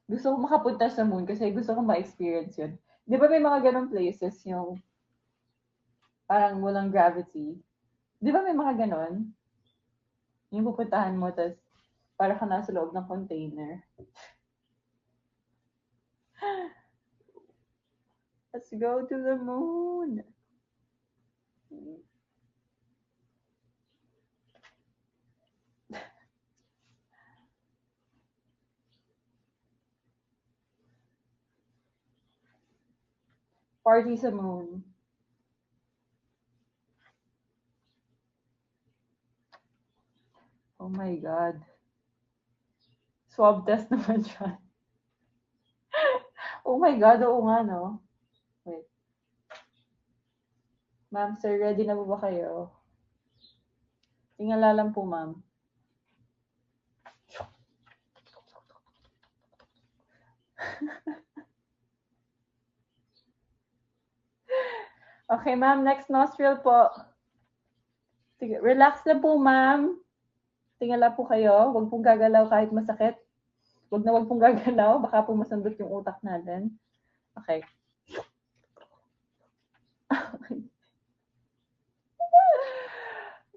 Gusto ko makapunta sa moon kasi gusto ko ma-experience yun. Di ba may mga ganong places yung parang walang gravity? Di ba may mga ganon? Yung pupuntahan mo, tas para ka nasa loob ng container. Let's go to the moon! Party sa moon. Oh my God. Swab test naman siya. Oh my God, oo nga, no? Wait. Ma'am, sir, ready na po ba kayo? Tingala lang po, ma'am. Okay, ma'am, next nostril po. Sige, relax na po, ma'am. Tingala po kayo. Huwag pong gagalaw kahit masakit. Huwag pong gagalaw. Baka po masundot yung utak natin. Okay.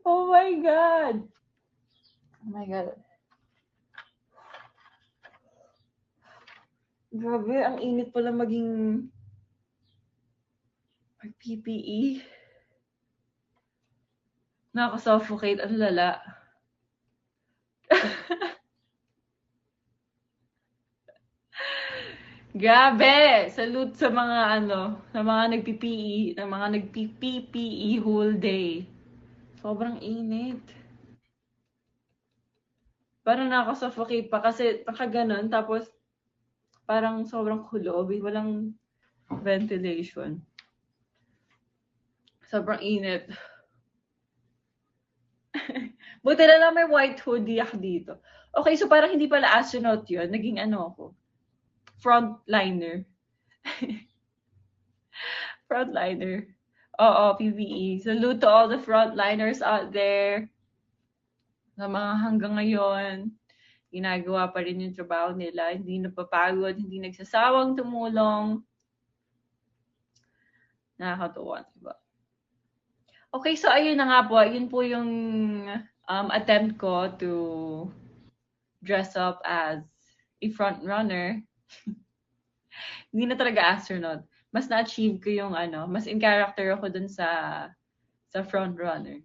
Oh my God. Oh my God. Grabe, ang init pala maging PPE. Nakaka-suffocate. Ang lala. Grabe! Salute sa mga sa mga nagpi-PE, ng mga nagpi-PPE whole day. Sobrang init. Parang nakaka-suffocate pa kasi nakaganon, tapos parang sobrang kulob, walang ventilation. Sobrang init. Buti na lang may white hoodie ako dito. Okay, so parang hindi pala astronaut yun. Naging ako. Frontliner. Frontliner. Oo, PPE. Salute to all the frontliners out there. Sa mga hanggang ngayon, ginagawa pa rin yung trabaho nila. Hindi napapagod, hindi nagsasawang tumulong. Nakakatuwa, diba? Okay, so ayun na nga po. Yun po yung attempt ko to dress up as a front runner. Hindi na talaga astronaut. Mas na-achieve ko yung mas in character ako dun sa front runner.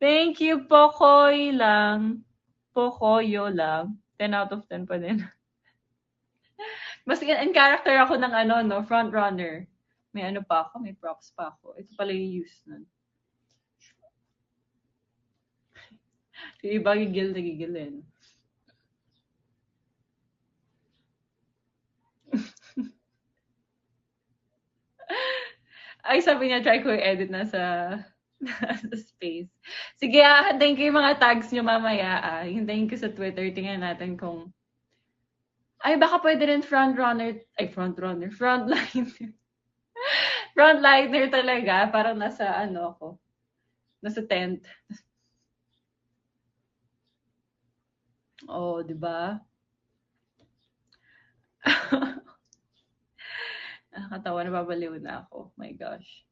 Thank you, Pokoy lang. Pokoyo lang. 10 out of 10 pa din. Mas in character ako ng front runner. May pa ako, may props pa ako. Ito pala yung use nun. Yung iba gigil na gigil eh. Ay, sabi niya, try ko i-edit na sa space. Sige, hintayin ko yung mga tags niyo mamaya. Hintayin ko sa Twitter. Tingnan natin kung... Ay, baka pwede rin frontliner. Frontliner. Frontliner talaga. Parang nasa ako. Nasa tent. Oh, di ba? Nakakatawa, nababaliw na ako. My gosh.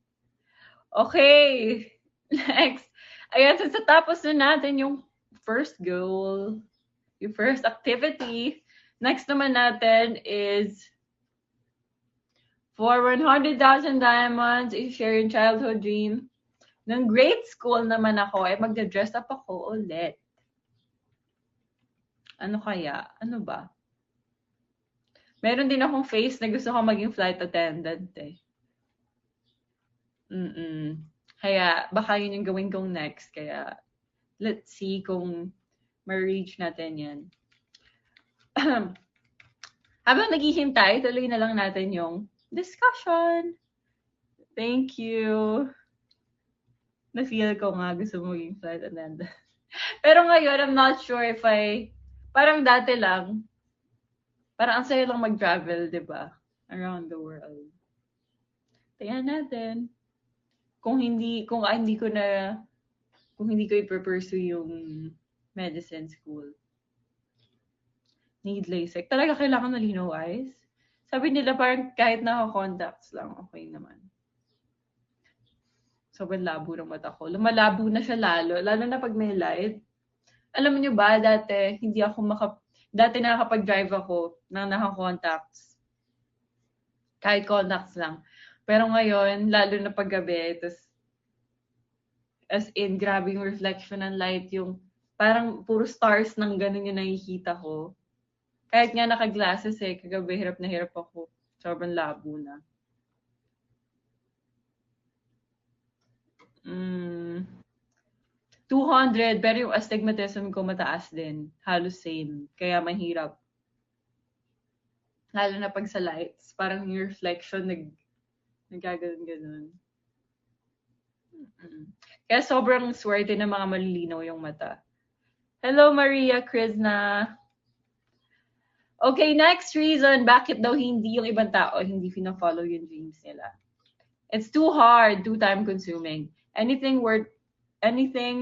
Okay. Next. Ayan, so tapos na natin yung first goal, yung first activity. Next naman natin is for 100,000 diamonds, i-share yung childhood dream. Nung grade school naman ako, ay magda-dress up ako ulit. Ano kaya? Ano ba? Meron din akong face na gusto ko maging flight attendant eh. Kaya baka yun yung gawin kong next. Kaya let's see kung ma-reach natin yan. Habang naghihintay, tuloy na lang natin yung discussion. Thank you. Na-feel ko nga gusto mo maging flight attendant. Pero ngayon, I'm not sure if parang dati lang, parang ang saya lang mag-travel, di ba? Around the world. Tingnan natin. Kung hindi ko i-pursue yung medicine school. need LASIK. Talaga kailangan malinaw eyes? Sabi nila parang kahit naka-contacts lang, okay naman. Sobrang labo ng mata ko. Lumalabo na siya lalo na pag may light. Alam niyo ba, dati nakakapag-drive ako na naka-contacts. Kahit contacts lang. Pero ngayon, lalo na pag gabi, as in, grabe yung reflection ng light, yung parang puro stars ng ganun yung nakikita ko. Kahit nga naka-glasses kagabi hirap na hirap ako. Sobrang labo na. 200, pero yung astigmatism ko mataas din. Halos same. Kaya mahirap. Lalo na pag sa lights, parang yung reflection nagkaganon-ganon. Kaya sobrang swerte ng mga malilinaw yung mata. Hello, Maria Krishna. Okay, next reason bakit daw hindi yung ibang tao hindi fina-follow yung dreams nila. It's too hard, too time-consuming. Anything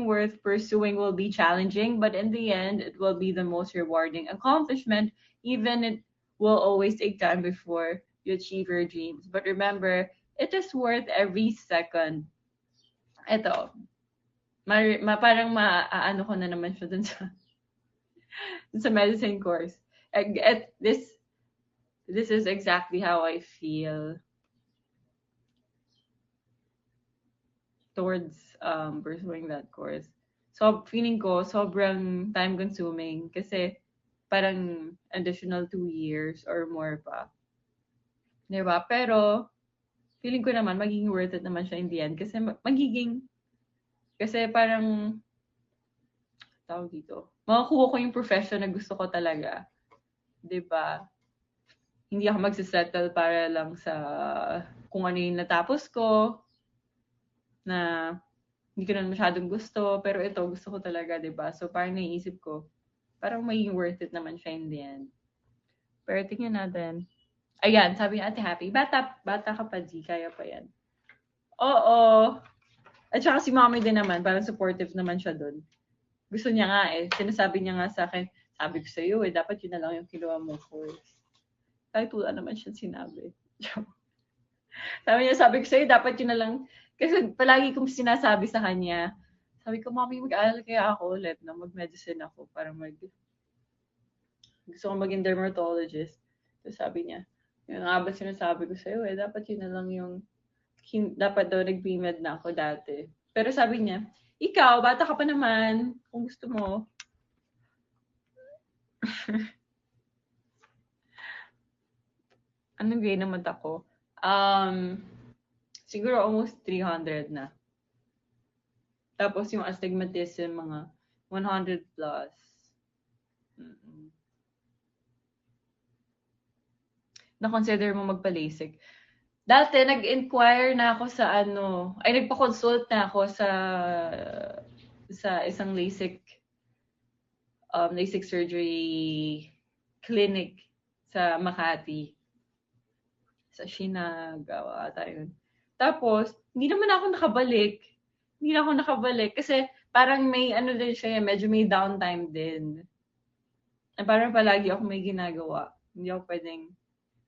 worth pursuing will be challenging, but in the end, it will be the most rewarding accomplishment, even it will always take time before you achieve your dreams. But remember, it is worth every second. Ito, parang maaano ko na naman siya dun sa medicine course. This is exactly how I feel towards pursuing that course. So, feeling ko, sobrang time-consuming kasi parang additional 2 years or more pa. Diba? Pero, feeling ko naman, magiging worth it naman siya in the end. Kasi parang, tawag dito, makakuha ko yung profession na gusto ko talaga. Diba? Hindi ako magsisettle para lang sa kung ano yung natapos ko, na hindi ko na masyadong gusto, pero ito, gusto ko talaga, diba? So, parang naiisip ko, parang maging worth it naman siya in the end. Pero tingnan natin. Ayan, sabi ni Ate Happy, bata ka pa, G, kaya pa yan. Oo. At saka si Mommy din naman, parang supportive naman siya dun. Gusto niya nga sinasabi niya nga sa akin, sabi ko sa'yo dapat yun na lang yung kinuha mong course. Kahit wala naman siya sinabi. Sabi ko sa'yo, dapat yun na lang. Kasi palagi kong sinasabi sa kanya, sabi ko, Mommy, mag-aaral kaya ako ulit na mag-medicine ako para gusto ko maging dermatologist. So sabi niya, yun nga ba sinasabi ko sa'yo dapat yun na lang yung, dapat daw nag-pre-med na ako dati. Pero sabi niya, ikaw, bata ka pa naman, kung gusto mo. Anong grade naman ako? Siguro almost 300 na. Tapos yung astigmatism, mga 100 plus. Na-consider mo magpa-LASIK. Dati, nag-inquire na ako sa nagpa-consult na ako sa isang LASIK surgery clinic sa Makati. Sa Shinagawa ata yun. Tapos, hindi naman ako nakabalik. Kasi parang may din siya, medyo may downtime din. Parang palagi ako may ginagawa. Hindi ako pwedeng,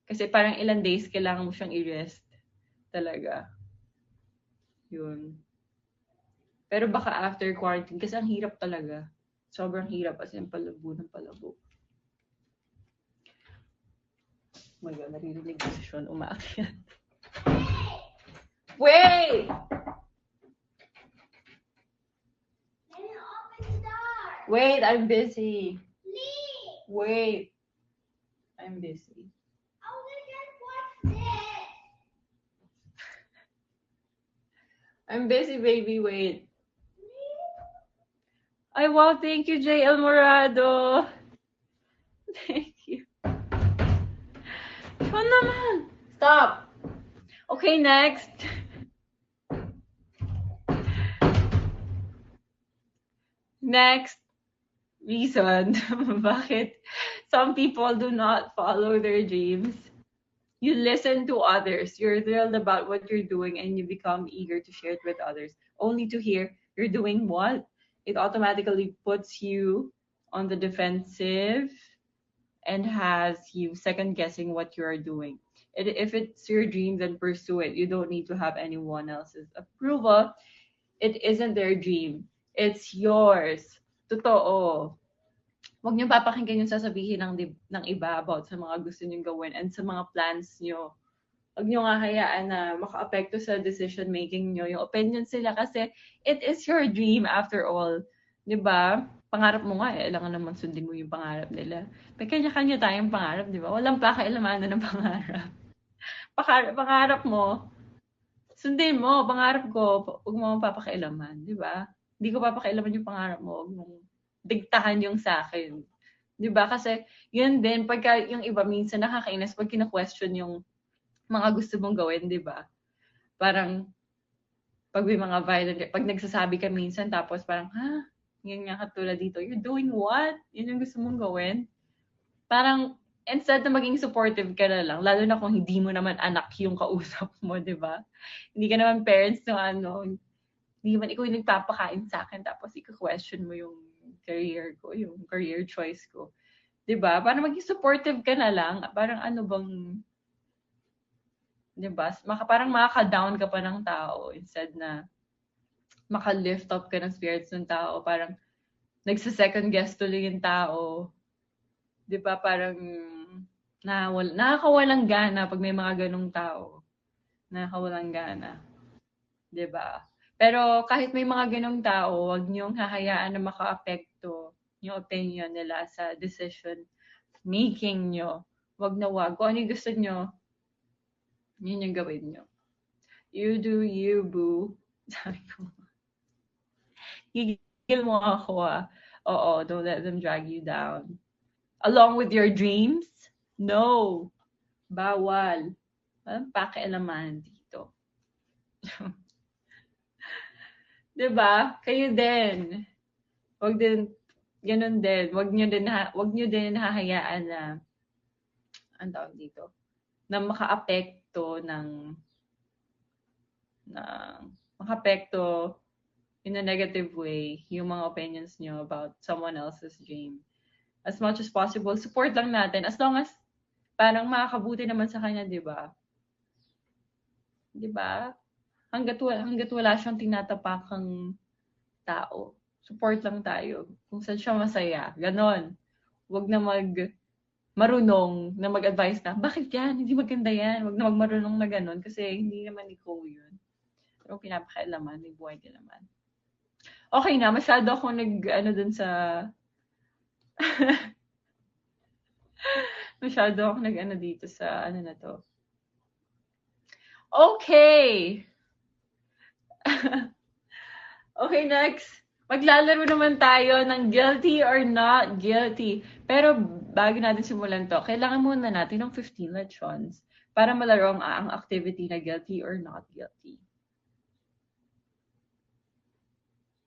kasi parang ilang days kailangan mo siyang i-rest. Talaga. Yun. Pero baka after quarantine, kasi ang hirap talaga. Sobrang hirap, as in palabo ng palabo. Oh my God, naririnig ko si Sean umaakyat. Wait! Wait, I'm busy. Wait. I'm busy. I'm busy, baby. Wait. Ay, wow. Thank you, JL Morado. Thank you. Sean naman. Stop. Okay, next. Next reason bakit some people do not follow their dreams. You listen to others. You're thrilled about what you're doing and you become eager to share it with others, only to hear you're doing what? It automatically puts you on the defensive. and has you second guessing what you are doing. If it's your dream, then pursue it. You don't need to have anyone else's approval. It isn't their dream. It's yours. Totoo. Huwag niyo papakinggan yung sasabihin ng iba about sa mga gusto niyong gawin and sa mga plans niyo. Huwag niyo nga hayaan na makaapekto sa decision making niyo yung opinions nila kasi it is your dream after all. 'Di ba? Pangarap mo nga eh, kailangan naman sundin mo yung pangarap nila. May kanya-kanya tayong pangarap, 'di ba? Walang pakialamanan ng pangarap. Pangarap mo, sundin mo, pangarap ko, huwag mo papakialaman, 'di ba? Hindi ko papakialaman yung pangarap mo, huwag mong digtahan yung sa akin. 'Di ba? Kasi yun din pagka yung iba minsan nakakainis pag kina-question yung mga gusto mong gawin, 'di ba? Parang pag may mga violent, pag nagsasabi ka minsan tapos parang, ha? Yan nga katulad dito. You're doing what? Yun yung gusto mong gawin? Parang instead na maging supportive ka na lang, lalo na kung hindi mo naman anak yung kausap mo, 'di ba? Hindi ka naman parents ng ano, hindi man ikaw yung nagpapakain sa akin tapos i-question mo yung career ko, yung career choice ko. 'Di ba? Para maging supportive ka na lang, parang ano bang 'di ba? Parang makaka-down ka pa ng tao instead na maka-lift up ka ng spirits ng tao, parang nagse-second guess tuloy yung tao. 'Di ba? Parang nakakawalang gana pag may mga ganung tao. Nakakawalang gana. 'Di ba? Pero kahit may mga ganung tao, wag niyong hahayaan na makaapekto yung opinion nila sa decision making niyo. Wag na wag. Kung ano yung gusto niyo, yun yung gawin niyo. You do you, boo. Sabi ko. Gigil mo ako ah. Oo, don't let them drag you down. Along with your dreams? No. Bawal. Walang pakialaman dito. 'Di ba? Kayo din. Wag din ganun din. Wag niyo din hahayaan na ang tawag dito, na makaapekto makaapekto in a negative way yung mga opinions niyo about someone else's dream. As much as possible, support lang natin as long as parang makakabuti naman sa kanya, 'di ba? 'Di ba? Hangga't wala siyang tinatapakang tao, support lang tayo. Kung saan siya masaya, ganon. Huwag na marunong na mag-advise na, bakit yan? Hindi maganda yan. Huwag na magmarunong na ganon kasi hindi naman ikaw yun. Pero pinapakailaman, may buhay din naman. Okay na, masyado ako dun sa masyado ako dito sa na to. Okay! Okay, next. Maglalaro naman tayo ng guilty or not guilty. Pero bago natin simulan to, kailangan muna natin ng 15 lechons para malaro ang activity na guilty or not guilty.